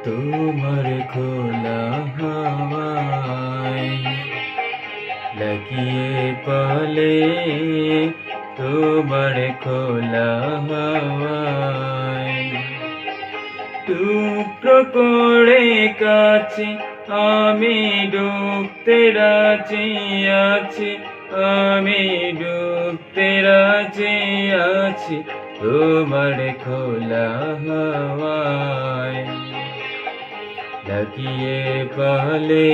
তোমার খোলা হাওয়ায় লাগিয়ে পালে, তোমার খোলা হাওয়ায় টুকরো করে কাছে আমি ডুবতে রাজি আছি, আমি ডুবতে রাজি আছি তোমার খোলা হাওয়ায় লাগিয়ে পালে,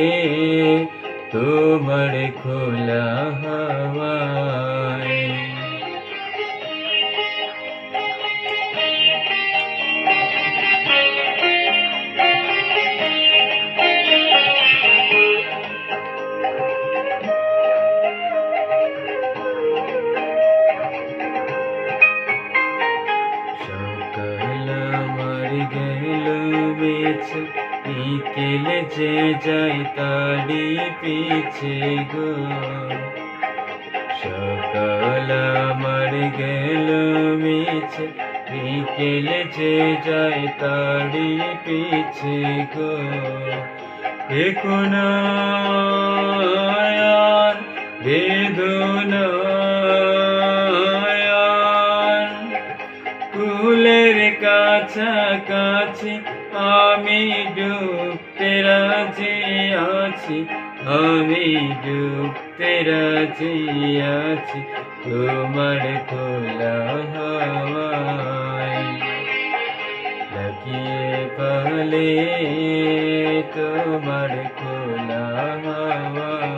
তোমার খোলা হাওয়ায়। সকাল আমার গেল বেছে, বিকেল যে যাই তারি পিছে গো। সকাল আমার গেল মিছে, বিকেল যে যাই তারি পিছে গো। এখন আর বেদনা ফুলের কাছাকাছি আমি ডুবতে রাজি আছি, আমি ডুবতে রাজি আছি তোমার খোলা হাওয়ায় লাগিয়ে পালে, তোমার খোলা হাওয়ায়।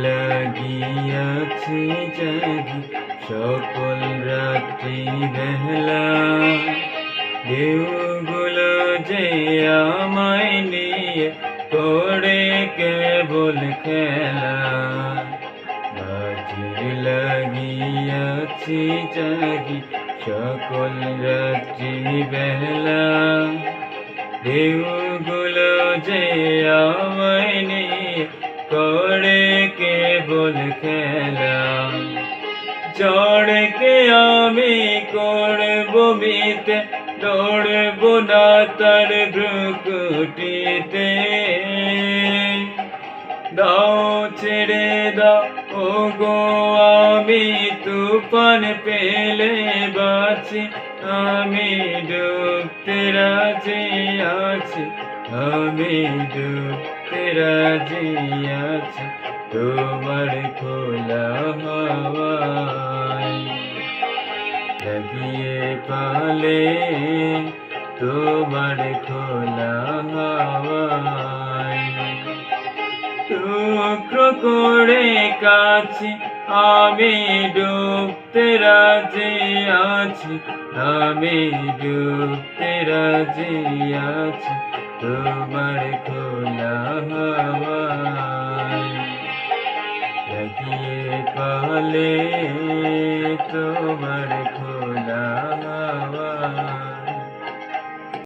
লাগিয়াছি জাগি সকল রাত্রি বেলা, ঢেউগুলো যে আমায় নিয়ে করে কেবল খেলা। বাজির লাগিয়াছি জাগি সকল রাত্রি বেলা, ঢেউগুলো যে আমায় নিয়ে করে কেবল খেলা। চড়কে আমি করব মিতে, দৌড়ব না তার ভ্রুকুটিতে। দাও ছেড়ে দাও ও গো আমি তুফান পেলে বাঁচি, আমি ডুবতে রাজি আছি, আমি ডুবতে রাজি আছি তোমার খোলা হাওয়ায় লাগিয়ে পালে, তোমার খোলা হাওয়ায়। টুকরো করে কাছে আমি ডুবতে রাজি আছি, আমি ডুবতে রাজি আছি তোমার খোলা হাওয়ায় লাগিয়ে পালে, তোমার